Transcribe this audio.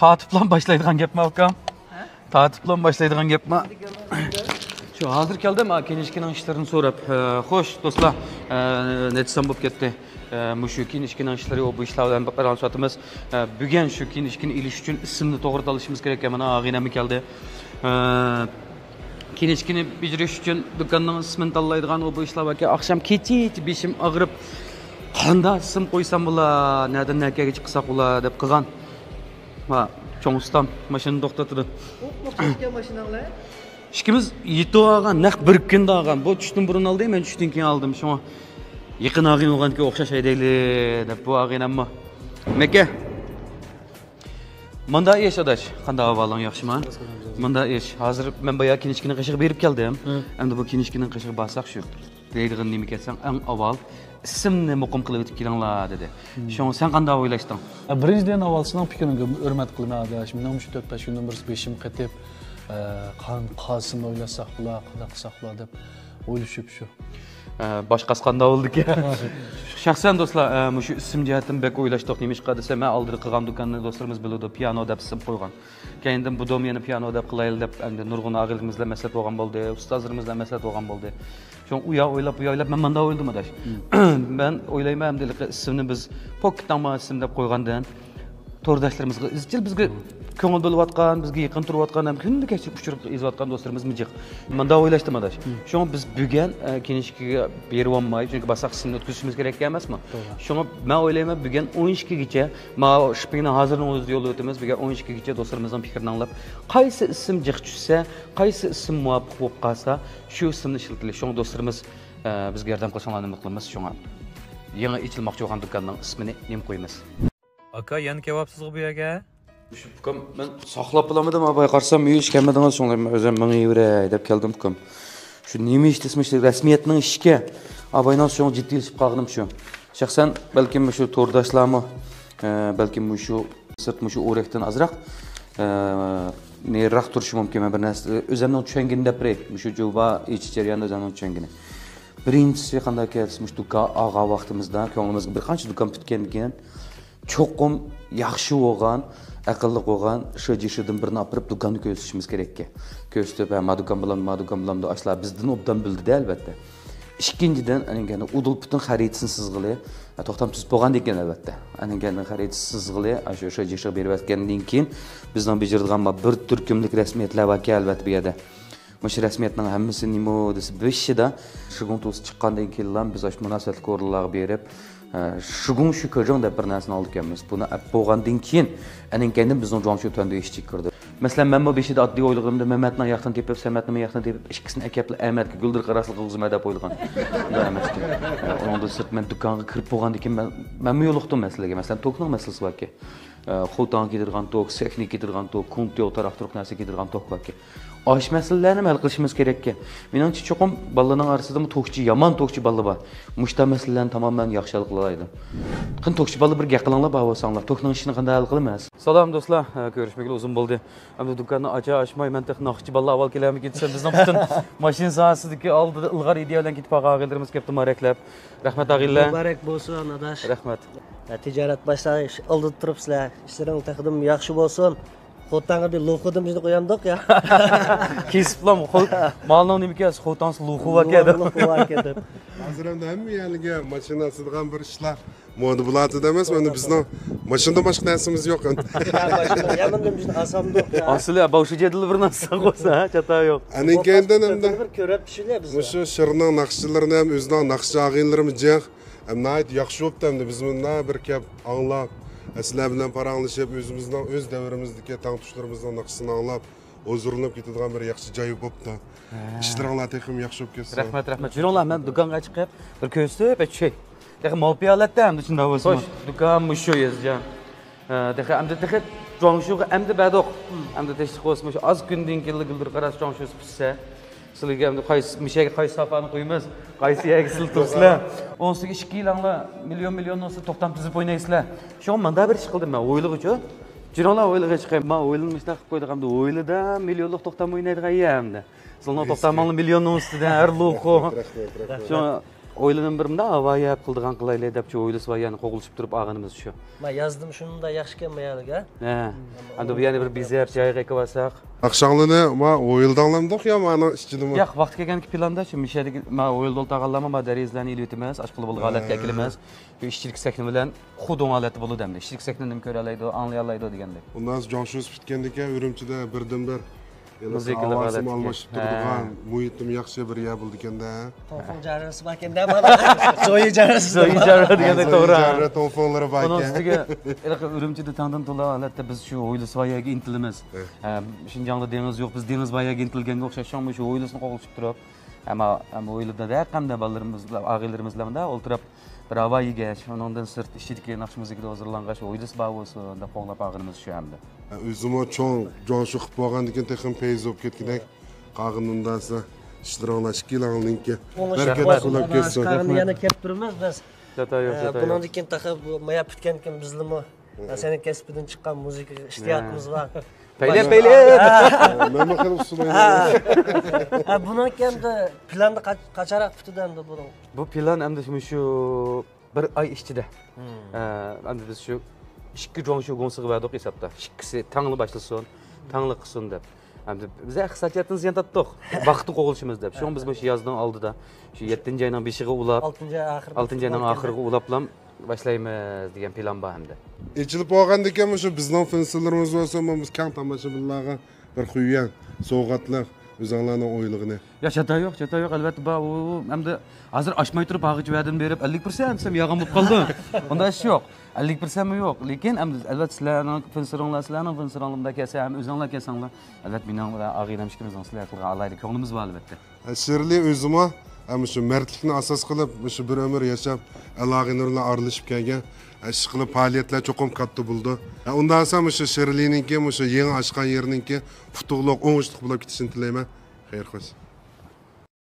Tatiplan başlaydigan gapmi akam? Tatiplan başlaydigan gapmi? Şu hazır keldim, kenişkining ishlarini so'rab. Xo'sh, do'stlar, netsam bo'lib ketdi. Mushu kenishkining ishlari bu ishlar bilan baransatimiz. Bugun shu kenishkini ilish uchun ismni to'g'ri tanlashimiz kerak ekan. Mana ag'inam keldi. Kenishkini bijirish uchun do'konning ismini tanlaydigan bu ishlar va akşam kechi beshim og'rib qanday ism qo'ysam bo'lar, nerdan nerga chiqsak bo'lar deb qilgan. Va cho'ng ustam mashinani to'xtatdi. O'xshashgan mashinanglar? İkimiz yetib olgan, naq bir kunda olgan. Bu tushdan burun oldi, men tushdan keyin oldim. Shunga yaqin og'in bo'lganki o'xshash haydayli deb bu og'inammi. Meka. Manda ish adash, qanday ahvoling, yaxshimi? Manda ish. Hozir men boya kinishkini qishiq berib keldim. Endi bu kinishkini qishiq bassaq shu. Deydigan nima ketsang, eng avval ismni muqim qilib o'tib kelinglar dedi. Shunga sen qanday o'ylashding? Birinchidan avval sizning fikringizni hurmat qilaman adash. Men shu 4-5 kundan bir beshim qetib qasım o'ylasak bular, qanday qilsak bular deb o'ylashib shu. Boshqasi qanday bo'ldi-ki? Shaxsan do'stlar, shu ism jihatdan bek o'ylashdik nemishqa desa, men oldin qilgan do'konni do'stlarimiz biladi, piano deb ism qo'ygan. Keyindan bu domeni piano deb qilaylik deb, endi nurg'un og'ilimizlar maslahat bo'lgan bo'ldi, ustozlarimizlar maslahat bo'lgan bo'ldi. Shun u yoq o'ylab, bu yoqlab men menda o'yladim adash. Men o'ylayman, endi ismni biz pokitama ism deb qo'ygandan to'rdoshlarimizga izchil bizga ko'ngil bo'layotgan, bizga yaqin turayotgan, ham kunda kechib uchirib izlayotgan do'stlarimiz mijiq. Menda o'ylashdim adash. Shunga biz bugun kenishkiga berib olmay, chunki boshqa qismni o'tkazishimiz kerak emasmi? Shunga men o'ylayman, bugun 12 gacha, men shipingni hozirning o'zida yo'l o'tamiz. Bugun 12 gacha do'stlarimizning fikrini anglab, qaysi ism jiq tushsa, qaysi ism muvofiq bo'lib qolsa, shu ismni ishlatilish. Shunga do'stlarimiz bizga yordam qilsanlarni umid qilamiz. Shunga yangi ichilmoqchi bo'lgan do'konning ismini nima qo'yamiz? Aka, yana kebabsizmi bu yerga? Shu ukam men saqlab bilamadim, abay qarsam uyish kelmadingiz, shunga men o'zim ming yuray deb keldim ukam. Shu nima ish desmish, rasmiyatning ishga abaydan so'ng jiddiyleşib qolganim shu. Shaxsan balkim shu to'rdoshlarmi, balkim shu sirt shu o'rakdan azroq neriroq turishi mumkin. Men bir narsa o'zimning tushunganda deb shu juba ich jarayonda o'zimning tushungani. Birinchisi qanday kelishmish do'kon og'a vaqtimizda ko'nglimizga bir qancha do'kon bitgandan keyin cho'qim yaxshi bo'lgan, aqlli bo'lgan shu jishidan birini olib do'konni ko'rsatishimiz kerak-ki. Ko'rsatib, "Madukan bilan da ashlar bizdan obdan bildi albatta." Ikkinchidan, ana udul butun xaritasini sizg'ili, to'xtam tuz bo'lgan ekan albatta. Ana xaritasi sizg'ili, shu jishib berib atgandan keyin bizdan bijirdigan bir turkumlik rasmiyatlar va albatta bu yerda. Mush rasmiyatning hammasi nima desa, beshida shugun to's chiqqandan keyin biz ash munosabatli o'rinlarga berib shugun shu ko'rgan deb bir narsani oldik emas. Buni bo'lgandan keyin aninkanda bizning jo'nshu tanda ish chiqirdi. Masalan, men bu beshida oddiy o'ylaganimda Mehmatning yoqdan tepib, Samatning yoqdan tepib, ikkisini akapli Ahmadga guldir qarasli qilg'izma deb o'ylagan. Emas. Undan sirt men do'konga kirib bo'lgandan keyin men yo'liqdim masalaga. Masalan, tokning masalasi borki. Xo'tan ketirgan tok, sekni ketirgan tok, kuntiyo taraf turib narsa ketirgan tok borki. Osh masalalarini hal qilishimiz kerak-ki. Meningcha cho'qim bolalarning orasida tokchi, yomon tokchi bola bor. Mushta masalalarni tamoman yaxshi hal qilaydi. Qin tokchi bola bir gaqilanglar ba'vosanglar, tokning ishini qanday hal qilamiz? Salom do'stlar, ko'rishmaga uzun bo'ldi. Endi do'konni ochmay, men texnoqchi bola avval kelami ketsam, bizning butun mashina sohasidagi oldida ilg'or ideya bilan ketib qolganlarimiz kelibdi, maraklab. Rahmat ag'illar. Muborak bo'lsin, adash. Rahmat. Tijorat boshlash oldida turibsizlar. Ishlaring taqdim yaxshi bo'lsin. Xo'tanga bir lo'xudim bizni qo'yamdiq ya. Kesiblam, malning nima kelsa, xo'tansi lo'xu vakadi. Hozir ham hamma yaliga mashinasidan bir ishlar moda bo'ladi emas, endi bizning mashinada boshqa narsamiz yo'q endi. Yamanda bizni asamdiq ya. Asli boshqa jedil bir narsa qo'ysa, chata yo'q. Aninkendan hamda bir ko'rib pishillar biz. Shu shirning naqshlarini ham o'zining naqsh ag'inlarimiz jiq, nayt yaxshi bo'pti hamda biz bundan bir gap anglab sizlar bilan paranglashib o'zimizning o'z davrimizdagi tangtushlarimizning naqshini anglab o'zirinib ketadigan bir yaxshi joy bo'pti. Ishlaringlar texim yaxshi bo'lib ketsin. Rahmat. Juringlar, men do'konga chiqib bir ko'rsatib aytay. Dexa mol piyolatda ham shunday bo'lsin. Do'kon mushu yozgan. Dexa hamda dexa jongshuga hamda badoq. Hamda teshib qo'ysin, shu oz kundan keyin gildir qaras jongshu pishsa. Sizlarga ham qaysi mishaga qaysi safani qo'yamiz, qaysi yaga sil tursizlar. 18 yilinglar million olsa to'xtam tuzib o'ynaysizlar. Shu menda bir ish qildim men o'ylig'icha. Jironlar o'ylig'iga chiqay. Men o'ylanmishlar qilib qo'ydim hamda o'ylida millionlik to'xtam o'ynaydigan hamda. Sizlarning to'xtaminglar millionning ustidan har lo'qo. Shu o'ylanim birimda avaya qildigan qilaylik deb o'ylasa va yana qo'g'ilishib turib ag'inimiz shu. Men yozdim shunda yaxshi kelmayalik ha. Ha. Endi bu yana bir bizar joyga ekib olsak. Akşamlığını ma oyuldanlamdık ya mana içidim. Yo'q, vaqt kelganki planda shu mishadagi ma o'yilda o'ltag'anlama ma derizlarni ilib o'tamiz, ashqili bo'lgan holatga kelamiz. Bu ishchilik sakni bilan xudon holati bo'ladi hamda. Ishchilik sakni nim ko'ra oladi, anlay oladi degandek. Ondan sonra Canşuz bitkendik ya Ürümçi'de birden bir Muzikalar havasım holatga. almışıp durduğun, muhitim yaxşı bir yer bulduk endi. Telefon jarasi bor ekanda mana. So'yi jarasi. So'yi jarasi degandek to'g'ri. Jarra telefonları bak Bunun ya. ustiga Urumchida tandan to'la holatda biz shu O'ylisvoyaga intilamiz. Shinjongda dengiz yo'q, biz dengizvoyaga intilganga o'xshash shu O'ylisni qo'g'ilishib turib, hamma O'ylida da qanday bolalarimiz, og'aylarimiz bilan o'ltirib bir havoyiga, undan sırt ishchilik naqsh muzikada hozirlangan shu O'ylis ba'vosi deb qo'llab ag'inimiz shu hamda. Özümü çoğun Canşu qıp bolğan diken texin peyiz olub ketgidek. Qağınından sonra iştiranlaşıp kelanın ki. Bereket kulab ketsin. Qarını yana kelib turamiz biz. Jata yo'q, jata yo'q. Bundan keyin taxib maya bitgan ekan bizlimi. Sening kasbidan chiqqan muzika ishtiyotimiz bor. Paylet. Nima qilib sulayman? Ha bundan keyin planda qachonroq bitadi endi buning. Bu plan endi shu bir oy ichida. Endi biz shu 2 Canşu gonsiq verdik hesapda. İkisi tanglı başlasın, tanglı qilsin deb. Endi biz iqtisodiyotni ziyon tatdiq. Vaqtni qo'g'ilishimiz deb. Shu biz shu yozdan oldida shu 7-oyning 5-iga ulab, 6-oyning oxiriga ulablam boshlaymiz degan plan bor hamda. İçilip bolğan diken şu bizning fensillerimiz bolsa biz kang tomoshabinlarga bir xuyan, so'g'atliq o'zinglarning o'ylig'ini. Ya jata yo'q, albatta bu hamda hozir oshmay turib ag'ich verdim berib 50% desam yog'im bo'lib qoldi. Unda ish yo'q. 50% mi yo'q, lekin albatta sizlarning fensiringlar kelsa ham o'zinglar kelsanglar, albatta mening ag'inamishkimizning sizlar qilgan alaylik ko'nglimiz bor albatta. Şirli özüme ama şu mertlikni asas qilib, şu bir ömür yaşab, alag'inurla aralashib kelgan, ish qilib faoliyatlar cho'qim katta bo'ldi. Undan sonra şu Şirlininki, şu yangi ochgan yeriningki futuqliq, o'ngishliq bo'lib ketishini tilayman. Xayr xo'sh.